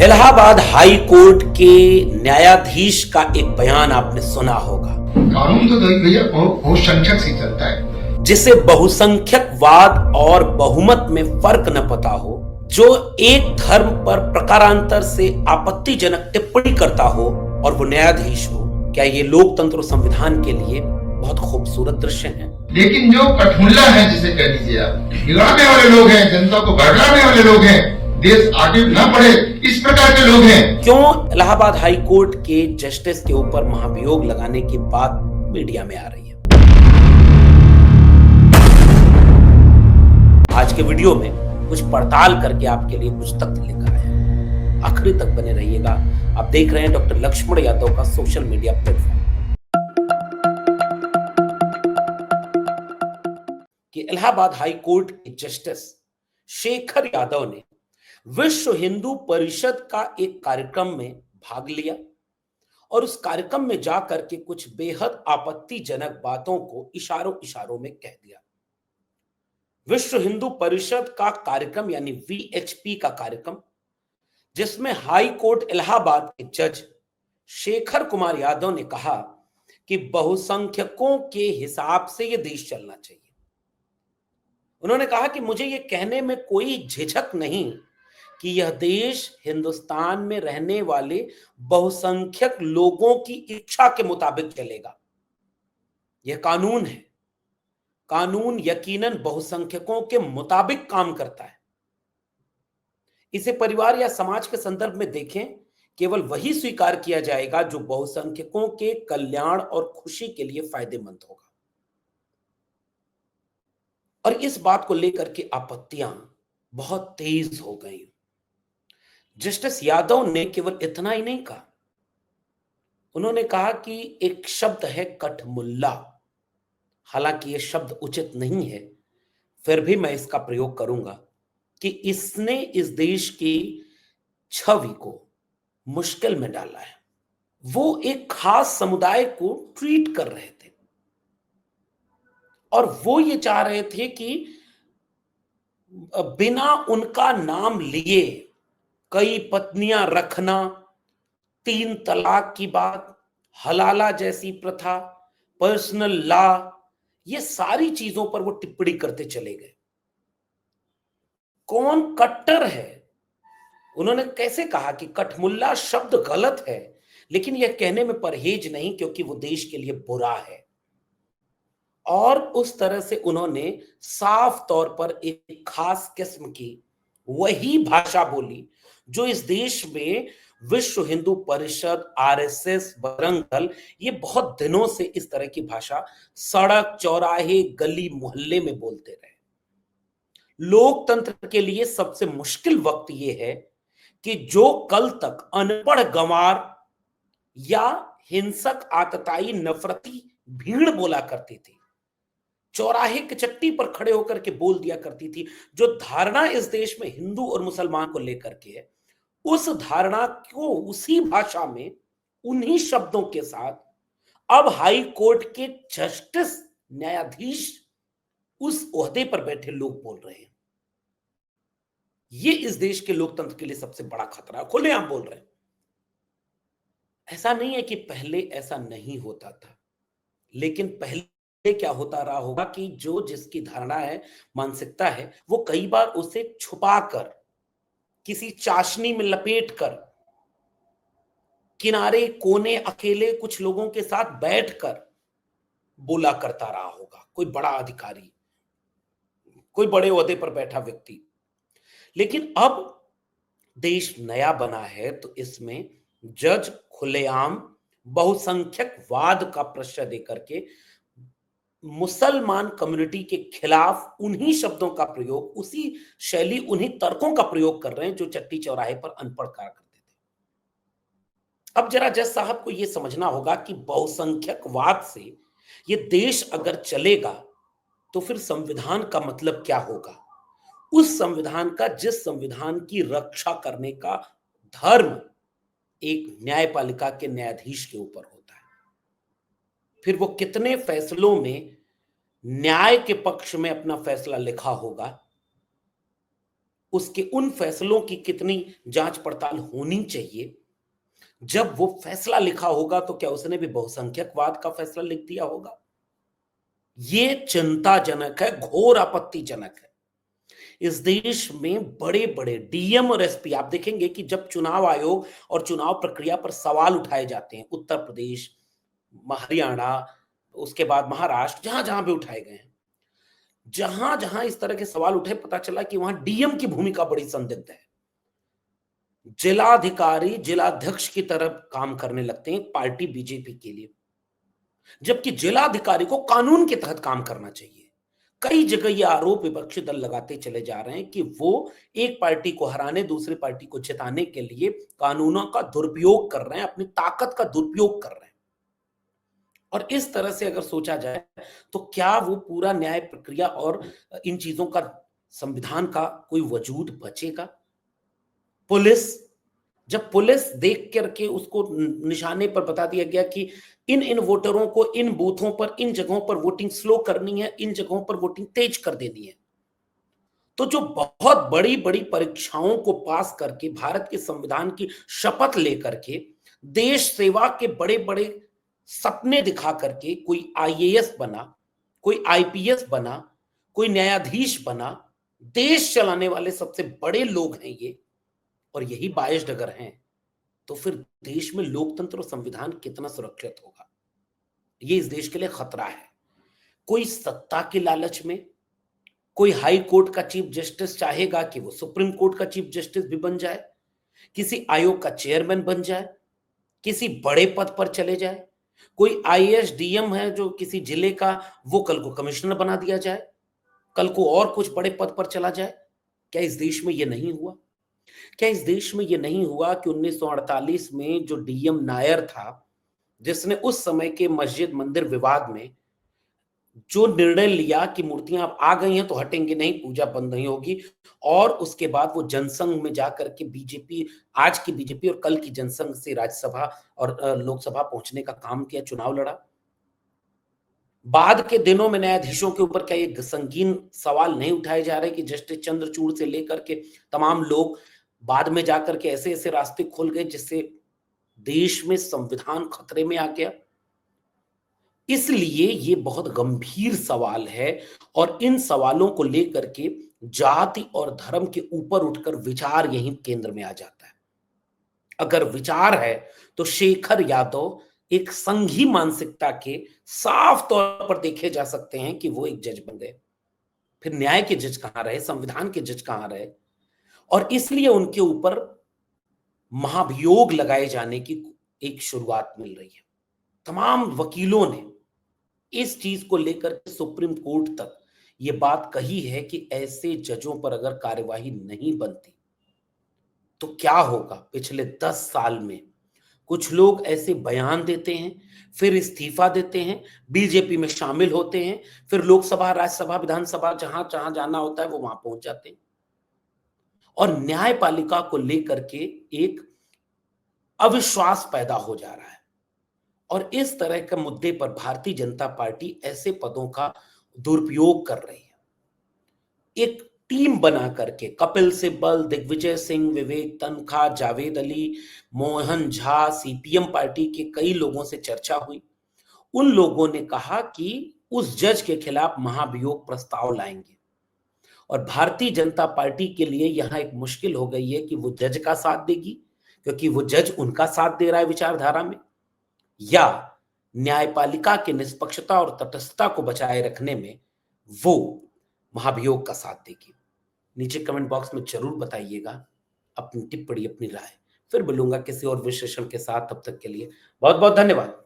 Allahabad high court के न्यायाधीश का एक बयान आपने सुना होगा। कानून तो भैया बहुसंख्यक से चलता है, जिसे बहुसंख्यकवाद और बहुमत में फर्क न पता हो, जो एक धर्म पर प्रकारांतर से आपत्तिजनक टिप्पणी करता हो और वो न्यायाधीश हो। क्या ये लोकतंत्र और संविधान के लिए बहुत खूबसूरत दृश्य है? लेकिन जो कठमुल्ला है, जिसे कह लीजिए आप, बिगाड़ने वाले लोग हैं, जनता को भड़काने वाले लोग हैं, देश आगे न बढ़े, इस प्रकार के लोग हैं। क्यों इलाहाबाद हाई कोर्ट के जस्टिस के ऊपर महाभियोग लगाने की बात मीडिया में आ रही है? आज के वीडियो में कुछ पड़ताल करके आपके लिए कुछ तथ्य लेकर आए हैं। आखिरी तक बने रहिएगा। आप देख रहे हैं डॉक्टर लक्ष्मण यादव का सोशल मीडिया प्लेटफॉर्म। कि इलाहाबाद हाई कोर्ट के जस्टिस शेखर यादव ने विश्व हिंदू परिषद का एक कार्यक्रम में भाग लिया और उस कार्यक्रम में जाकर के कुछ बेहद आपत्तिजनक बातों को इशारों इशारों में कह दिया। विश्व हिंदू परिषद का कार्यक्रम यानी वीएचपी का कार्यक्रम, जिसमें हाई कोर्ट इलाहाबाद के जज शेखर कुमार यादव ने कहा कि बहुसंख्यकों के हिसाब से यह देश चलना चाहिए। उन्होंने कहा कि मुझे यह कहने में कोई झिझक नहीं कि यह देश हिंदुस्तान में रहने वाले बहुसंख्यक लोगों की इच्छा के मुताबिक चलेगा। यह कानून है। कानून यकीनन बहुसंख्यकों के मुताबिक काम करता है। इसे परिवार या समाज के संदर्भ में देखें, केवल वही स्वीकार किया जाएगा जो बहुसंख्यकों के कल्याण और खुशी के लिए फायदेमंद होगा। और इस बात को लेकर के आपत्तियां बहुत तेज हो गई। जस्टिस यादव ने केवल इतना ही नहीं कहा, उन्होंने कहा कि एक शब्द है कठमुल्ला। हालांकि यह शब्द उचित नहीं है, फिर भी मैं इसका प्रयोग करूंगा कि इसने इस देश की छवि को मुश्किल में डाला है। वो एक खास समुदाय को ट्रीट कर रहे थे और वो ये चाह रहे थे कि बिना उनका नाम लिए कई पत्नियां रखना, 3 तलाक की बात, हलाला जैसी प्रथा, पर्सनल लॉ, ये सारी चीजों पर वो टिप्पणी करते चले गए। कौन कट्टर है? उन्होंने कैसे कहा कि कठमुल्ला शब्द गलत है, लेकिन यह कहने में परहेज नहीं क्योंकि वो देश के लिए बुरा है। और उस तरह से उन्होंने साफ तौर पर एक खास किस्म की वही भाषा बोली जो इस देश में विश्व हिंदू परिषद, आरएसएस, बजरंग दल, ये बहुत दिनों से इस तरह की भाषा सड़क, चौराहे, गली, मोहल्ले में बोलते रहे। लोकतंत्र के लिए सबसे मुश्किल वक्त यह है कि जो कल तक अनपढ़ गंवार या हिंसक, आतताई, नफरती भीड़ बोला करती थी, चौराहे की चट्टी पर खड़े होकर के बोल दिया करती थी, जो धारणा इस देश में हिंदू और मुसलमान को लेकर के है, उस धारणा को उसी भाषा में, उन्हीं शब्दों के साथ अब हाई कोर्ट के जस्टिस, न्यायाधीश, उस ओहदे पर बैठे लोग बोल रहे हैं। ये इस देश के लोकतंत्र के लिए सबसे बड़ा खतरा है। खुलेआम बोल रहे हैं। ऐसा नहीं है कि पहले ऐसा नहीं होता था, लेकिन पहले क्या होता रहा होगा कि जो जिसकी धारणा है, मानसिकता है, वो कई बार उसे छुपाकर, किसी चाशनी में लपेटकर, किनारे कोने अकेले कुछ लोगों के साथ बैठकर बोला करता रहा होगा। कोई बड़ा अधिकारी, कोई बड़े ओहदे पर बैठा व्यक्ति। लेकिन अब देश नया बना है तो इसमें जज खुलेआम बहुसंख्यकवाद का प्रश्रय देकर के मुसलमान कम्युनिटी के खिलाफ उन्हीं शब्दों का प्रयोग, उसी शैली, उन्हीं तर्कों का प्रयोग कर रहे हैं जो चट्टी चौराहे पर अनपढ़ कहा करते थे। अब जरा जज साहब को यह समझना होगा कि बहुसंख्यकवाद से यह देश अगर चलेगा तो फिर संविधान का मतलब क्या होगा? उस संविधान का, जिस संविधान की रक्षा करने का धर्म एक न्यायपालिका के न्यायाधीश के ऊपर होता है, फिर वो कितने फैसलों में न्याय के पक्ष में अपना फैसला लिखा होगा, उसके उन फैसलों की कितनी जांच पड़ताल होनी चाहिए। जब वो फैसला लिखा होगा तो क्या उसने भी बहुसंख्यकवाद का फैसला लिख दिया होगा? ये चिंताजनक है, घोर आपत्तिजनक है। इस देश में बड़े-बड़े डीएम और एसपी आप देखेंगे कि जब चुनाव आयोग और चुनाव प्रक्रिया पर सवाल उठाए जाते हैं, उत्तर प्रदेश, हरियाणा, उसके बाद महाराष्ट्र, जहां-जहां भी उठाए गए हैं। जहां-जहां इस तरह के सवाल उठे, पता चला कि वहां डीएम की भूमिका बड़ी संदिग्ध है। जिलाधिकारी जिलाध्यक्ष की तरफ काम करने लगते हैं पार्टी बीजेपी के लिए, जबकि जिलाधिकारी को कानून के तहत काम करना चाहिए। कई जगह ये आरोप विपक्षी दल लगाते चले जा रहे हैं कि वो एक पार्टी को हराने, दूसरी पार्टी को जिताने के लिए कानूनों का दुरुपयोग कर रहे हैं, अपनी ताकत का दुरुपयोग कर रहे हैं। और इस तरह से अगर सोचा जाए तो क्या वो पूरा न्याय प्रक्रिया और इन चीजों का, संविधान का कोई वजूद बचेगा? पुलिस, जब पुलिस देख करके उसको निशाने पर बता दिया गया कि इन वोटरों को इन बूथों पर, इन जगहों पर वोटिंग स्लो करनी है, इन जगहों पर वोटिंग तेज कर देनी है, तो जो बहुत बड़ी बड़ी परीक्षाओं को पास करके, भारत के संविधान की शपथ लेकर के, देश सेवा के बड़े बड़े सपने दिखा करके कोई आईएएस बना, कोई आईपीएस बना, कोई न्यायाधीश बना, देश चलाने वाले सबसे बड़े लोग हैं ये, और यही बाइस्ड अगर हैं, तो फिर देश में लोकतंत्र और संविधान कितना सुरक्षित होगा? ये इस देश के लिए खतरा है। कोई सत्ता के लालच में, कोई हाई कोर्ट का चीफ जस्टिस चाहेगा कि वो सुप्रीम कोर्ट का चीफ जस्टिस भी बन जाए, किसी आयोग का चेयरमैन बन जाए, किसी बड़े पद पर चले जाए। कोई आईएएस डीएम है जो किसी जिले का, वो कल को कमिश्नर बना दिया जाए, कल को और कुछ बड़े पद पर चला जाए। क्या इस देश में ये नहीं हुआ? क्या इस देश में ये नहीं हुआ कि 1948 में जो डीएम नायर था, जिसने उस समय के मस्जिद मंदिर विवाद में जो निर्णय लिया कि मूर्तियां अब आ गई हैं तो हटेंगे नहीं, पूजा बंद नहीं होगी, और उसके बाद वो जनसंघ में जाकर के बीजेपी, आज की बीजेपी और कल की जनसंघ से राज्यसभा और लोकसभा पहुंचने का काम किया, चुनाव लड़ा। बाद के दिनों में न्यायाधीशों के ऊपर क्या ये संगीन सवाल नहीं उठाए जा रहे कि जस्टिस चंद्रचूड़ से लेकर के तमाम लोग बाद में जाकर के ऐसे ऐसे रास्ते खुल गए जिससे देश में संविधान खतरे में आ गया? इसलिए ये बहुत गंभीर सवाल है, और इन सवालों को लेकर के जाति और धर्म के ऊपर उठकर विचार यहीं केंद्र में आ जाता है। अगर विचार है तो शेखर यादव एक संघी मानसिकता के साफ तौर पर देखे जा सकते हैं कि वो एक जज बन गए। फिर न्याय के जज कहां रहे, संविधान के जज कहां रहे? और इसलिए उनके ऊपर महाभियोग लगाए जाने की एक शुरुआत मिल रही है। तमाम वकीलों ने इस चीज को लेकर सुप्रीम कोर्ट तक ये बात कही है कि ऐसे जजों पर अगर कार्यवाही नहीं बनती तो क्या होगा। पिछले 10 साल में कुछ लोग ऐसे बयान देते हैं, फिर इस्तीफा देते हैं, बीजेपी में शामिल होते हैं, फिर लोकसभा, राज्यसभा, विधानसभा, जहां जहां जाना होता है वो वहां पहुंच जाते हैं, और न्यायपालिका को लेकर के एक अविश्वास पैदा हो जा रहा है। और इस तरह के मुद्दे पर भारतीय जनता पार्टी ऐसे पदों का दुरुपयोग कर रही है। एक टीम बना करके कपिल सिब्बल, दिग्विजय सिंह, विवेक तन्खा, जावेद अली, मोहन झा, सीपीएम पार्टी के कई लोगों से चर्चा हुई। उन लोगों ने कहा कि उस जज के खिलाफ महाभियोग प्रस्ताव लाएंगे, और भारतीय जनता पार्टी के लिए यहां एक मुश्किल हो गई है कि वो जज का साथ देगी, क्योंकि वो जज उनका साथ दे रहा है विचारधारा में, या न्यायपालिका की निष्पक्षता और तटस्थता को बचाए रखने में वो महाभियोग का साथ देगी। नीचे कमेंट बॉक्स में जरूर बताइएगा अपनी टिप्पणी, अपनी राय। फिर मिलूंगा किसी और विश्लेषण के साथ, तब तक के लिए बहुत बहुत धन्यवाद।